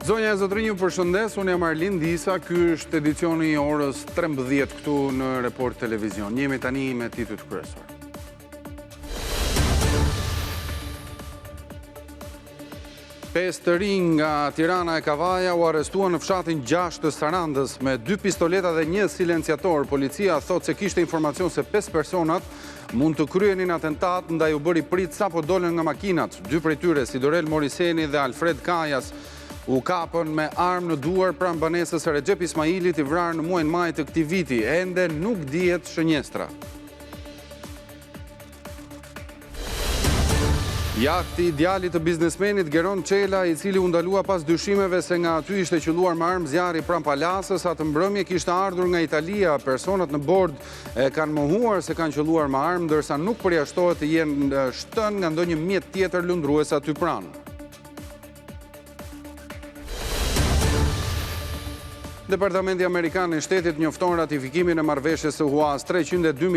Zonja e zotrinj, ju përshëndes, unë jam Arlind Disa, ky është edicioni i orës 13 këtu në Report Televizion. Jemi tani me titujt kryesor. Pesë të rinj nga Tirana e Kavaja u arrestuan në fshatin 6 të Sarandës me 2 pistoleta dhe 1 silenciator. Policia thot se kishte informacion se 5 personat mund të kryenin atentat, ndaj u bëri prit sapo dolën nga makinat. 2 prej tyre, Sidorel Moriseni dhe Alfred Kajas, u kapën me armë në duar pranë banesës së Recep Ismailit, i vrarë në muajin maj të këtij viti. Ende nuk dihet shënjestra. Jahti i djalit të biznesmenit Geron Çela, i cili u ndalua pas dyshimeve se nga aty ishte qelluar me armë zjarri pranë palasës, atë mbrëmje kishte ardhur nga Italia. Personat në bord kanë mohuar se kanë qelluar me armë, ndërsa nuk përjashtohet të jenë shtënë nga ndonjë mjet tjetër lundrues aty pranë. Departamenti Amerikan i Shtetit njofton ratifikimin e marrëveshjes së Huas $302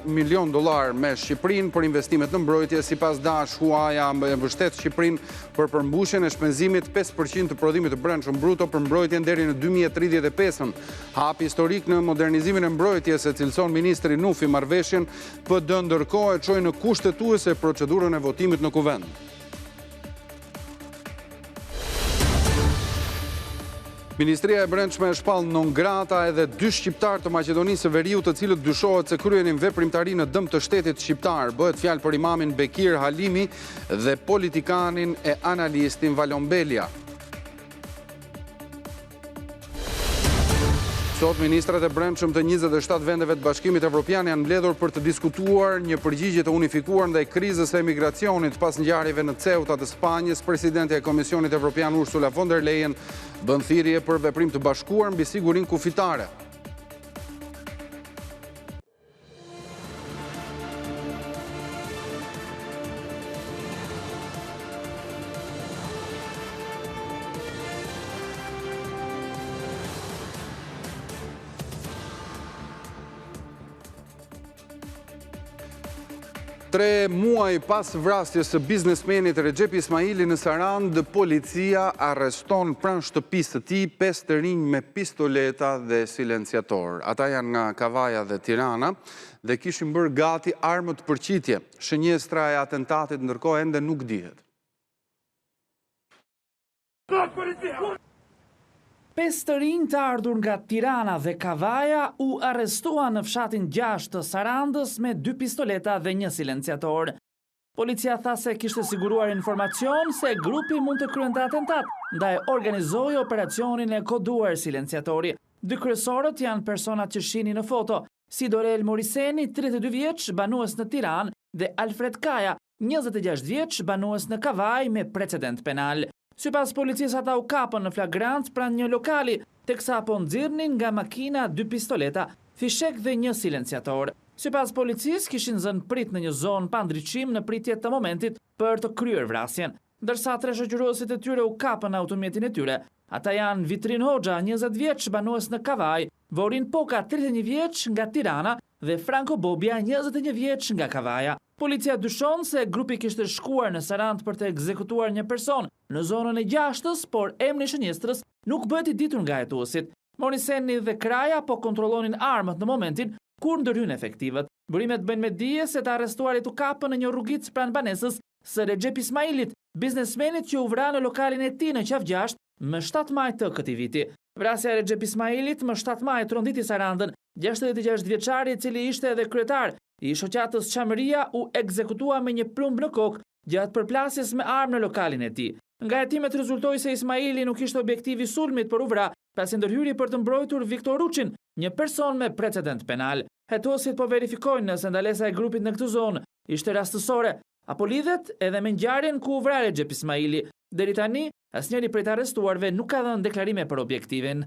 milion me Shqipërinë për investimet në mbrojtje. Sipas Dash, Huaja mbështet Shqipërinë për përmbushjen e shpenzimit 5% të prodhimit të brendshëm bruto për mbrojtjen deri në 2035. Hap historik në modernizimin e mbrojtjes, e cilëson ministri Nufi marrëveshjen, PD ndërkohë e çoi në kushtetuese procedurën e votimit në kuvend. Ministria e Brendshme e shpall non grata edhe 2 shqiptar të Maqedonisë së Veriut, të cilët dyshohet se kryenin veprimtari në dëm të shtetit shqiptar. Bëhet fjalë për imamin Bekir Halimi dhe politikanin e analistin Valon Belia. Sot, ministrat e brendshëm të 27 vendeve të Bashkimit Evropian janë mbledhur për të diskutuar një përgjigje të unifikuar ndaj krizës së emigracionit pas ngjarjeve në Ceuta të Spanjës. Presidenti e Komisionit Evropian Ursula von der Leyen bën thirrje për veprim të bashkuar mbi sigurinë kufitare. Tre muaj pas vrasjes së biznesmenit Recep Ismaili në Sarandë, policia arreston pranë shtëpisë së tij 5 të rinj me pistoleta dhe silenciator. Ata janë nga Kavaja dhe Tirana dhe kishin bërë gati armë të përqitje. Shënjestra e atentatit ndërkohë ende nuk dihet. 5 të rinj të ardhur nga Tirana dhe Kavaja u arrestuan në fshatin 6 të Sarandës me 2 pistoleta dhe 1 silenciator. Policia tha se kishte siguruar informacion se grupi mund të kryente atentat, ndaj organizoi operacionin e koduar silenciatori. 2 kryesorët janë personat që shihni në foto: Sidorel Moriseni, 32 vjeç, banues në Tiranë, dhe Alfred Kaja, 26 vjeç, banues në Kavaj me precedent penal. Sipas policisë, ata u kapën në flagrant pranë një lokali, teksa po nxirrnin nga makina 2 pistoleta, fishek dhe 1 silenciator. Sipas policisë, kishin zënë prit në një zonë pa ndriçim në pritje të momentit për të kryer vrasjen, ndërsa 3 shoqëruesit e tyre u kapën automjetin e tyre. Ata janë Vitrin Hoxha, 20 vjeç, banues në Kavaj, Vorin Poka, 31 vjeç, nga Tirana, dhe Franco Bobja, 21 vjeç, nga Kavaja. Policia dyshon se grupi kishte shkuar në Sarandë për të ekzekutuar një person në zonën e Gjashtës, por emri i shënjestrës nuk bëhet i ditur nga hetuesit. Moriseni dhe Kraja po kontrollonin armët në momentin kur ndërhyn efektivët. Burimet bëjnë me dije se të arrestuarit u kapën në një rrugicë pranë banesës së Recep Ismailit, biznesmenit që u vra në lokalin e tij në Qafgjasht më 7 maj të këtij viti. Vrasja e Recep Ismailit më 7 maj tronditi Sarandën. 66 vjeçari, i cili ishte edhe kryetar i shoqatës Qamëria, u ekzekutua me një plumb në kokë gjatë përplasjes me armë në lokalin e tij. Nga hetimet rezultoi se Ismaili nuk ishte objektiv i sulmit për u vrar, pasi ndërhyri për të mbrojtur Viktor Ruçin, një person me precedent penal. Hetuesit po verifikojnë nëse ndalesa e grupit në këtë zonë ishte rastësore apo lidhet edhe me ngjarjen ku u vra Recep Ismaili. Deri tani, asnjëri prej të arrestuarve nuk ka dhënë deklarime për objektivin.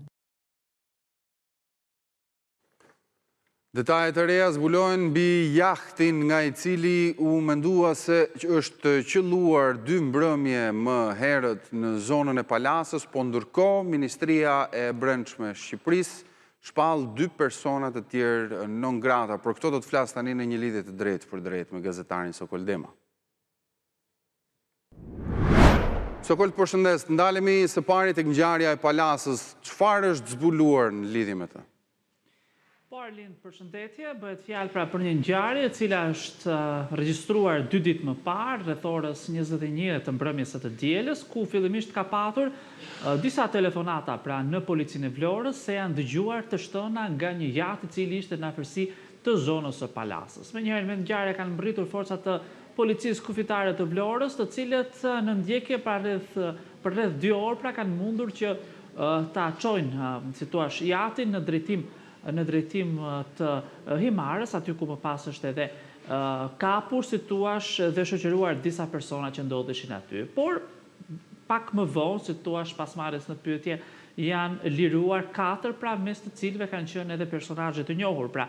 Detajet e reja zbulojnë mbi jahtin nga i cili u mendua se është qelluar 2 mbrëmje më herët në zonën e Palasës, po ndërkohë Ministria e Brendshme e Shqipërisë shpall 2 persona të tjerë non grata. Për këto do të flas tani në një lidhje të drejtë për drejtë me gazetarin Sokol Dema. Sokol, përshëndes, ndalemi së pari tek ngjarja e Palasës. Çfarë është zbuluar në lidhje me të? Lind, përshëndetje, bëhet fjalë pra për një ngjarje e cila është regjistruar 2 ditë më parë, rreth orës 21 të mbrëmjes së të dielës, ku fillimisht ka patur disa telefonata pra në policinë e Vlorës se janë dëgjuar të shtëna nga një jat i cili ishte në afërsi të zonës së Palasës. Menjëherë me ngjarje kanë mbritur forcat të policisë kufitare të Vlorës, të cilët në ndjekje për rreth 2 orë pra kanë mundur që ta çojnë, si thua, jatin në drejtim të Himarës, aty ku më pas është edhe kapur, si thua, dhe shoqëruar disa persona që ndodheshin aty. Por pak më vonë, si thua, pas marrjes në pyetje, janë liruar 4, pra mes të cilëve kanë qenë edhe personazhe të njohur, pra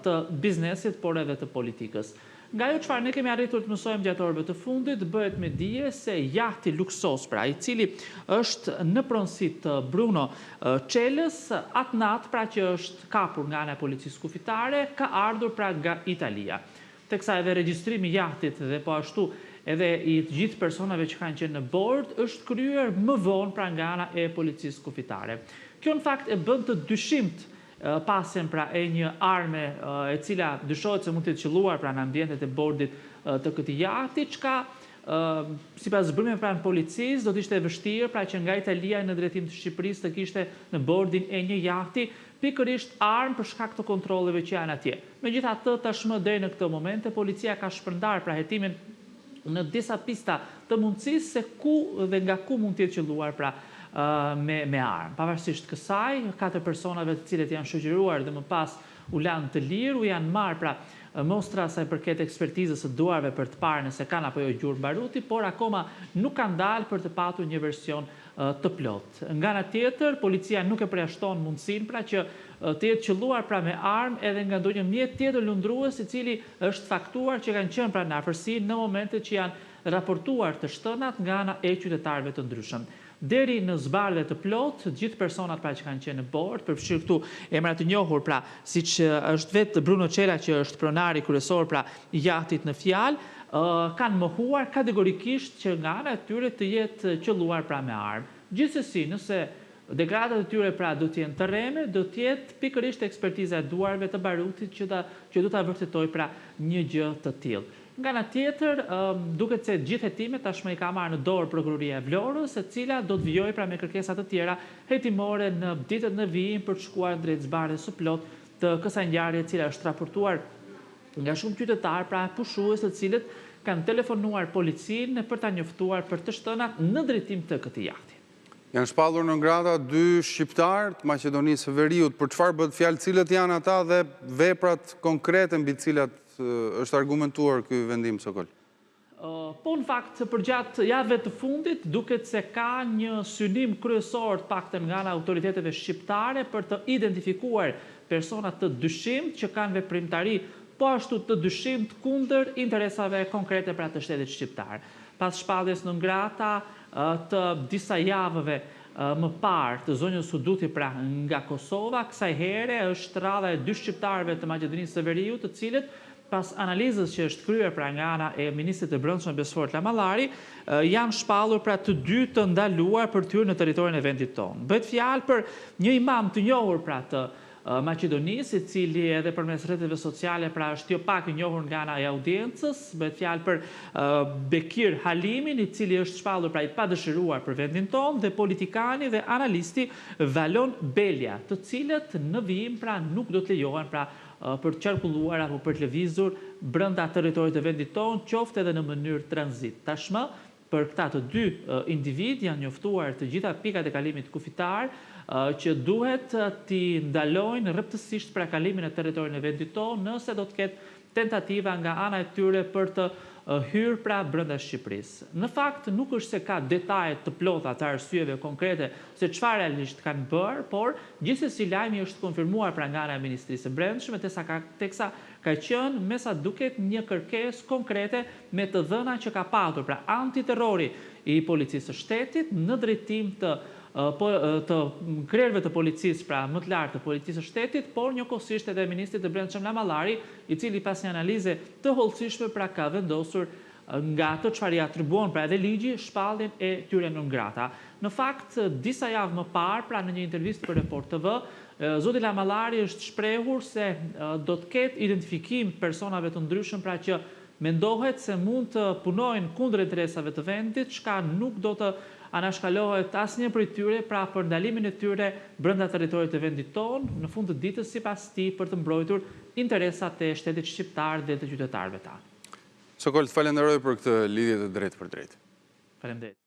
të biznesit, por edhe të politikës. Nga jo çfarë ne kemi arritur të mësojmë gjatë orëve të fundit, bëhet me dije se jahti luksos, pra i cili është në pronësi të Bruno Çelës, atë natë pra që është kapur nga ana e policisë kufitare, ka ardhur pra nga Italia. Teksa edhe regjistrimi i jahtit dhe po ashtu edhe i të gjithë personave që kanë qenë në bord është kryer më vonë pra nga ana e policisë kufitare. Kjo në fakt e bën të dyshimt pasjen pra e një arme e cila dyshohet se mund të qelluar pra në ambientet e bordit të këtij jahti, çka sipas zbrimeve pra në policisë do të ishte e vështirë pra që nga Italia në drejtim të Shqipërisë të kishte në bordin e një jahti pikërisht armë për shkak të kontrolleve që janë atje. Megjithatë, tashmë deri në këtë moment policia ka shpërndar pra hetimin në disa pista të mundësisë se ku dhe nga ku mund të jetë qelluar pra me armë. Pavarësisht kësaj, 4 personave të cilët janë shoqëruar dhe më pas u lanë të lirë, u janë marrë pra mostra sa i përket ekspertizës së duarve për të parë nëse kanë apo jo gjurmë baruti, por akoma nuk kanë dalë për të patur një version të plot. Nga ana tjetër, policia nuk e përjashton mundësinë pra që të jetë qelluar pra me armë edhe nga ndonjë mjet tjetër lundrues i cili është faktuar që kanë qenë pra në afërsi në momentet që janë raportuar të shtënat nga ana e qytetarëve të ndryshëm. Deri në zbardhje të plot, gjithë personat pra që kanë qenë në bord, përfshirë këtu emra të njohur pra siç është vetë Bruno Çela që është pronari kryesor pra i jahtit në fjalë, kanë mohuar kategorikisht që nga ana e tyre të jetë qelluar pra me armë. Gjithsesi, nëse degradat e tyre pra do të jenë të rreme, do të jetë pikërisht ekspertiza e duarve të barutit që do ta vërtetoj pra një gjë të tillë. Nga ana tjetër, duket se gjithë hetimet tashmë i ka marrë në dorë prokuroria e Vlorës, e cila do të vijojë pra me kërkesa të tjera hetimore në ditët në vijim për të shkuar drejt zbardhjes së plot të kësaj ngjarje e cila është raportuar nga shumë qytetarë pra pushues të cilët kanë telefonuar policinë për ta njoftuar për të shtënat në drejtim të këtij jahti. Janë shpallur në ngrata 2 shqiptarë të Maqedonisë së Veriut. Për çfarë bëhet fjalë, cilët janë ata dhe veprat konkrete mbi të cilat është argumentuar ky vendim, Sokol? Po në fakt, për gjatë javëve të fundit, duket se ka një synim kryesor të paktën nga ana autoriteteve shqiptare për të identifikuar persona të dyshimt që kanë veprimtari po ashtu të dyshimt kundër interesave konkrete pra të shtetit shqiptar. Pas shpalljes në ngrata të disa javëve më parë të zonjës Suduti pra nga Kosova, kësaj here është radha e 2 shqiptarëve të Maqedonisë së Veriut, të cilët pas analizës që është kryer pra nga ana e Ministrit të Brendshëm Besfor Lamallari, janë shpallur pra të 2 të ndaluar për të hyrë në territorin e vendit tonë. Bëhet fjalë për një imam të njohur pra të Maqedonisë, i cili edhe përmes rrjeteve sociale pra është jo pak i njohur nga ana e audiencës. Bëhet fjalë për Bekir Halimin, i cili është shpallur pra i padëshiruar për vendin tonë, dhe politikani dhe analisti Valon Belja, të cilët në vijim pra nuk do të lejohen pra për të qarkulluar apo për të lëvizur brenda territorit të vendit tonë, qoftë edhe në mënyrë tranzit. Tashmë, për këta të 2 individ janë njoftuar të gjitha pikat e kalimit kufitar që duhet t'i ndalojnë rreptësisht pra kalimin e territorit në vendit tonë nëse do të ketë tentativa nga ana e tyre për të hyrë pra brenda Shqipërisë. Në fakt, nuk është se ka detaje të plota të arsyeve konkrete se çfarë realisht kanë bërë, por gjithsesi lajmi është konfirmuar pra nga ana e Ministrisë së Brendshme, teksa ka qenë me sa duket një kërkesë konkrete me të dhëna që ka patur pra antiterrori i policisë së shtetit në drejtim të krerëve të policisë pra më të lartë të policisë së shtetit, por njëkohësisht edhe Ministrit të Brendshëm Lamallari, i cili pas një analize të hollësishme pra ka vendosur nga ato çfarë ja atribuon pra edhe ligji shpalljen e tyre non grata. Në fakt, disa javë më parë, pra në një intervistë për Report TV, zoti Lamallari është shprehur se do të ketë identifikim personave të ndryshëm, pra që mendohet se mund të punojnë kundër interesave të vendit, çka nuk do të anashkalohet asnjë prej tyre, pra për ndalimin e tyre brenda territorit të vendit tonë, në fund të ditës sipas tij për të mbrojtur interesat e shtetit shqiptar dhe të qytetarëve tanë. Sokol, të falenderoj për këtë lidhje të drejtë për drejtë. Faleminderit.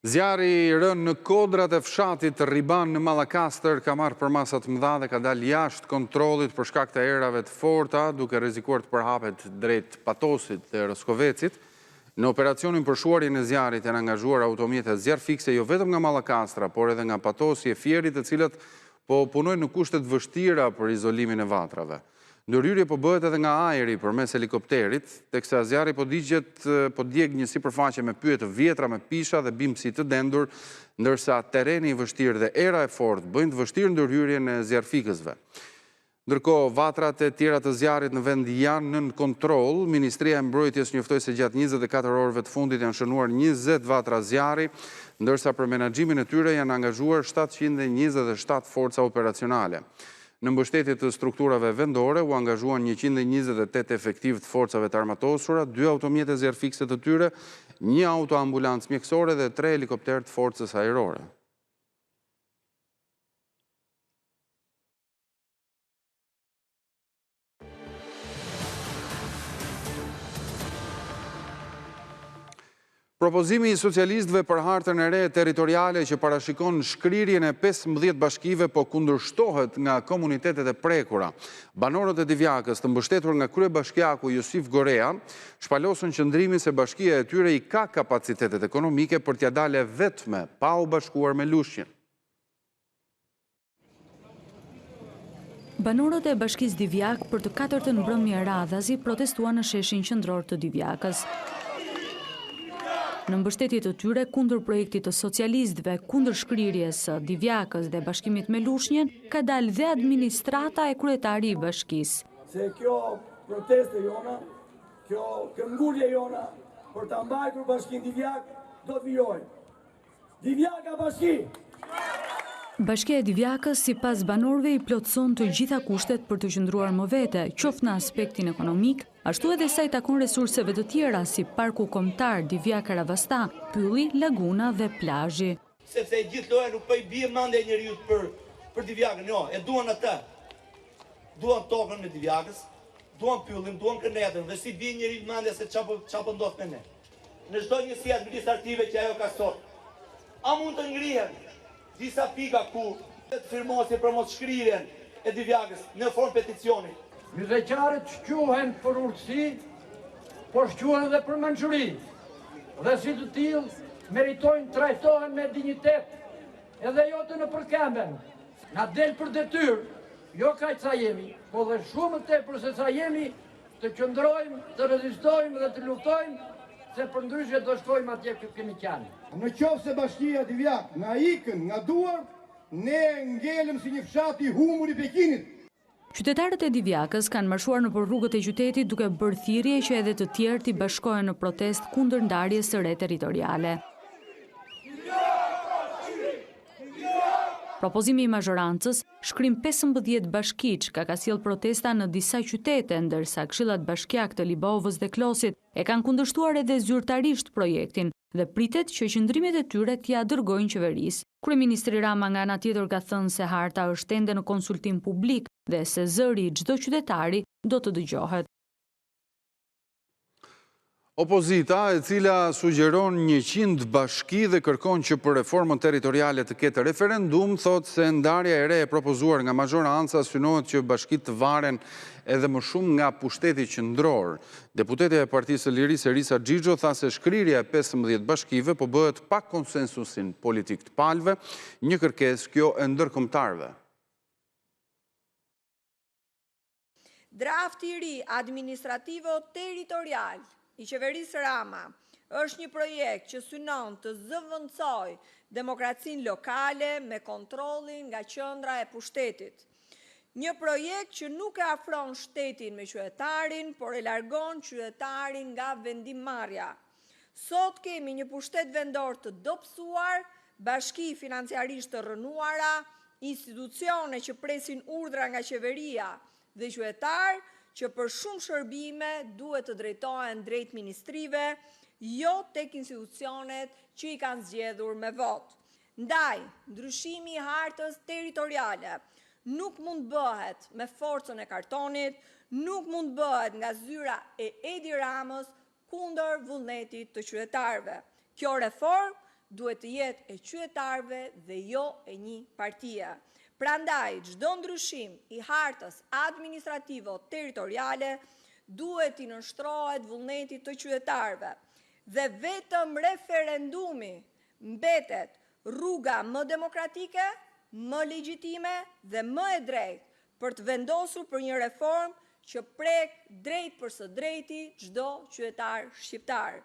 Zjarri i rënë në kodrat e fshatit Riban në Mallakastër ka marrë përmasat mëdha dhe ka dalë jashtë kontrollit për shkak të erave të forta, duke rrezikuar të përhapet drejt Patosit dhe Roskovecit. Në operacionin për shuarjen e zjarrit janë angazhuar automjete zjarfikse jo vetëm nga Mallakastra, por edhe nga Patosi e Fierit, të cilat po punojnë në kushte të vështira për izolimin e vatrave. Ndërhyrje po bëhet edhe nga ajri përmes helikopterit, teksa zjarri po djeg një sipërfaqe me pyje të vjetra me pisha dhe bimësi të dendur, ndërsa tereni i vështirë dhe era e fortë bëjnë të vështirë ndërhyrjen e zjarfikësve. Ndërkohë, vatrat e tjera të zjarrit në vend janë nën kontroll. Ministria e Mbrojtjes njoftoi se gjatë 24 orëve të fundit janë shënuar 20 vatra zjarri, ndërsa për menaxhimin e tyre janë angazhuar 727 forca operacionale. Në mbështetje të strukturave vendore u angazhuan 128 efektiv të forcave të armatosura, 2 automjete zjarfikse të tyre, 1 autoambulancë mjekësore dhe 3 helikopter të forcës ajrore. Propozimi i socialistëve për hartën e re territoriale që parashikon shkrirjen e 15 bashkive po kundërshtohet nga komunitetet e prekura. Banorët e Divjakës, të mbështetur nga kryebashkiaku Jusif Gorea, shpalosën qëndrimin se bashkia e tyre i ka kapacitetet ekonomike për t'ia dalë vetme pa u bashkuar me Lushnjën. Banorët e bashkisë Divjak për të 4-ën mbrëmje radhazi protestuan në sheshin qendror të Divjakës. Në mbështetje të tyre kundër projektit të socialistëve, kundër shkrirjes së Divjakës dhe bashkimit me Lushnjën, ka dalë dhe administrata e kryetari i bashkisë. Se kjo proteste jona, kjo këmbgulje jona për ta mbajtur bashkinë Divjak do të vijojë. Divjaka bashki! Bashkia e Divjakës, sipas banorëve, i plotëson të gjitha kushtet për të qëndruar më vete, qoftë në aspektin ekonomik, ashtu edhe sa i takon resurseve të tjera si parku kombëtar Divjak Ravasta, pylli, laguna dhe plazhi. Sepse gjithë loja nuk po i bie mendja e njeriu për Divjakën, jo, e duan atë. Duan tokën me Divjakës, duan pyllin, duan kënetën, dhe si bie njeriu mendja se çapo ndodh me ne. Në çdo njësi administrative që ajo ka sot, a mund të ngrihen disa pika ku të firmosi për mos shkrirjen e Divjakës në formë peticioni. Muzaqarët shquhen për urtësi, por shquhen edhe për mençuri. Dhe si të tillë meritojnë trajtohen me dinjitet, edhe jo të në përkemben. Na del për detyrë, jo kaq sa jemi, po dhe shumë të tepër se sa jemi, të qëndrojmë, të rezistojmë dhe të luftojmë, se për ndryshe do shkojmë atje kemi qenë. Në qoftë se bashkia Divjak nga ikën, nga duar, ne ngelëm si një fshat i humur i Pekinit. Qytetarët e Divjakës kanë marshuar nëpër rrugët e qytetit duke bërë thirrje që edhe të tjerë të bashkohen në protest kundër ndarjes së re territoriale. Propozimi i mazhorancës shkrim 15 bashkiç ka sjellë protesta në disa qytete, ndërsa këshillat bashkiak të Libovës dhe Klosit e kanë kundërshtuar edhe zyrtarisht projektin dhe pritet që qëndrimet e tyre t'ia dërgojnë qeverisë. Kryeministri Rama nga ana tjetër ka thënë se harta është ende në konsultim publik dhe se zëri i çdo qytetari do të dëgjohet. Opozita, e cila sugjeron 100 bashki dhe kërkon që për reformën territoriale të ketë referendum, thot se ndarja e re e propozuar nga mazhoranca synohet që bashkitë të varen edhe më shumë nga pushteti qendror. Deputetja e Partisë së Lirisë Erisa Xhixho tha se shkrirja e 15 bashkive po bëhet pa konsensusin politik të palëve, një kërkesë kjo e ndërkombëtarëve. Drafti i ri administrativo-territorial i qeverisë Rama është një projekt që synon të zëvendësojë demokracinë lokale me kontrollin nga qendra e pushtetit. Një projekt që nuk e afron shtetin me qytetarin, por e largon qytetarin nga vendimmarrja. Sot kemi një pushtet vendor të dobësuar, bashki financiarisht të rënuara, institucione që presin urdhra nga qeveria dhe qytetar që për shumë shërbime duhet të drejtohen drejt ministrive, jo tek institucionet që i kanë zgjedhur me votë. Ndaj, ndryshimi i hartës territoriale nuk mund bëhet me forcën e kartonit, nuk mund bëhet nga zyra e Edi Ramës kundër vullnetit të qytetarëve. Kjo reformë duhet të jetë e qytetarëve dhe jo e një partie. Prandaj, çdo ndryshim i hartës administrative o territoriale duhet i nënshtrohet vullnetit të qytetarëve. Dhe vetëm referendumi mbetet rruga më demokratike, më legjitime dhe më e drejtë për të vendosur për një reformë që prek drejt për së drejti çdo qytetar shqiptar.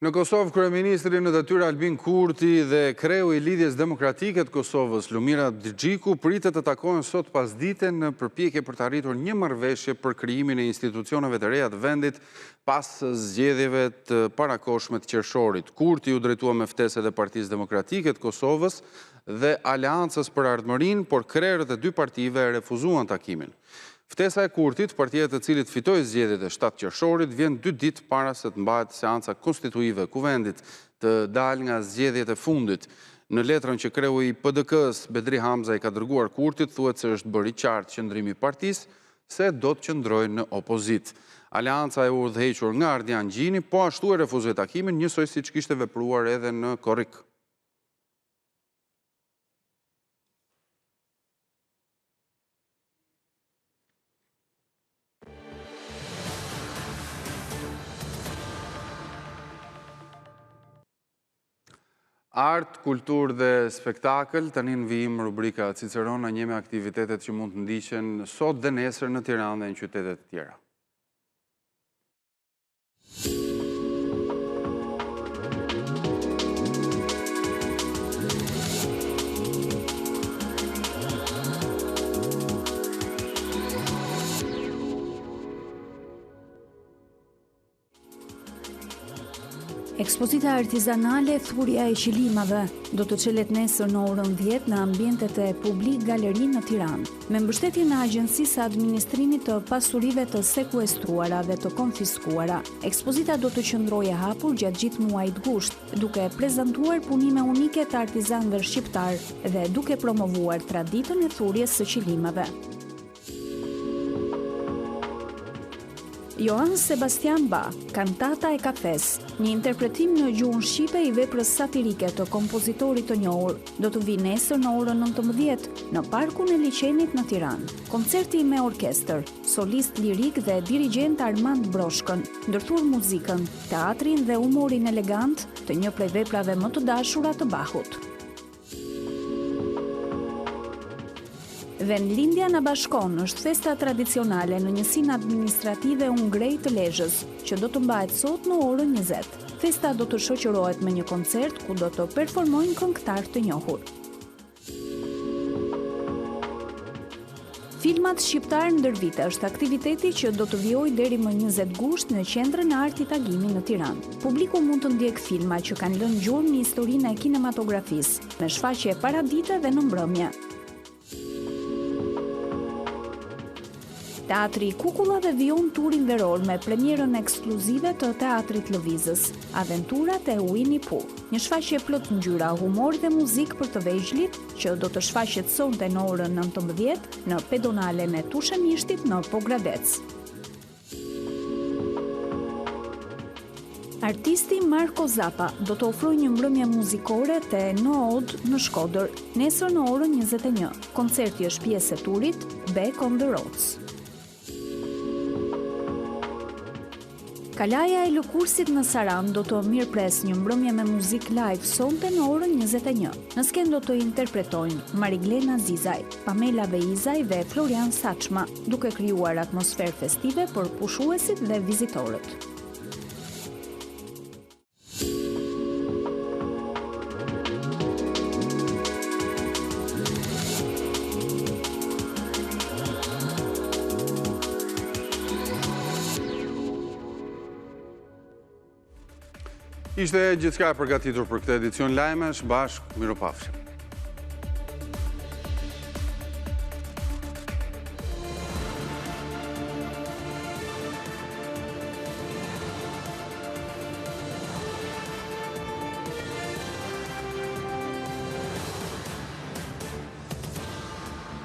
Në Kosovë, kryeministri në detyrë Albin Kurti dhe kreu i Lidhjes Demokratike të Kosovës, Lumira Xhiku, pritet të takohen sot pasdite në përpjekje për të arritur një marrëveshje për krijimin e institucioneve të reja të vendit pas zgjedhjeve të parakohshme të qershorit. Kurti u drejtua me ftesët e Partisë Demokratike të Kosovës dhe Aleancës për Ardhmërinë, por krerët e dy partive refuzuan takimin. Ftesa e Kurtit, partia të cilit fitoi zgjedhjet e 7 qershorit, vjen 2 ditë para se të mbahet seanca konstituive kuvendit të dalë nga zgjedhjet e fundit. Në letrën që kreu i PDK-s Bedri Hamza i ka dërguar Kurtit, thuhet se është bërë i qartë qëndrimi i partisë se do të qëndrojë në opozit. Aleanca e udhëhequr nga Ardian Gjini po ashtu e refuzoi takimin, njësoj siç kishte vepruar edhe në Korrik. Art, kultur dhe spektakël, tani në vijim rubrika Cicerona, një me aktivitetet që mund të ndiqen sot dhe nesër në Tiranë dhe në qytetet tjera. Ekspozita artizanale Thurja e Qilimave do të çelet nesër në orën 10 në ambientet e Publik Galeri në Tiranë. Me mbështetjen e Agjencisë së Administrimit të Pasurive të Sekuestruara dhe të Konfiskuara, ekspozita do të qëndrojë hapur gjatë gjithë muajit gusht, duke prezantuar punime unike të artizanëve shqiptar dhe duke promovuar traditën e thurjes së qilimave. Johann Sebastian Bach, Kantata e kafes, një interpretim në gjuhën shqipe i veprës satirike të kompozitorit të njohur, do të vijë nesër në orën 19 në Parkun e Liçenit në Tiranë. Koncerti me orkestër, solist lirik dhe dirigjent Armand Broshkën, ndërthur muzikën, teatrin dhe humorin elegant të një prej veprave më të dashura të Bachut. Vendlindja në Bashkon është festa tradicionale në njësinë administrative Ungrej të Lezhës, që do të mbahet sot në orën 20. Festa do të shoqërohet me një koncert ku do të performojnë këngëtar të njohur. Filmat shqiptar ndër vite është aktiviteti që do të vijojë deri më 20 gusht në Qendrën e Artit Agimi në Tiranë. Publiku mund të ndjek filma që kanë lënë gjurmë në historinë e kinematografisë, me shfaqje paradite dhe në mbrëmje. Teatri Kukulla dhe vijon turin veror me premierën ekskluzive të Teatrit Lëvizës, Aventurat e Winnie Pooh, një shfaqje plot ngjyra, humor dhe muzikë për të vegjëlit që do të shfaqet sonte në orën 19 në pedonalen e Tushemishtit në Pogradec. Artisti Marko Zappa do të ofrojë një mbrëmje muzikore te No Odd në Shkodër, nesër në orën 21. Koncerti është pjesë e turit Back on the Roads. Kalaja e Lëkursit në Saran do të mirëpres një mbrëmje me muzikë live sonte në orën 21. Në skenë do të interpretojnë Mariglena Zizaj, Pamela Beizaj dhe Florian Saçma, duke krijuar atmosferë festive për pushuesit dhe vizitorët. Ishte gjithçka e përgatitur për këtë edicion lajmesh, bashkë, miropafshim.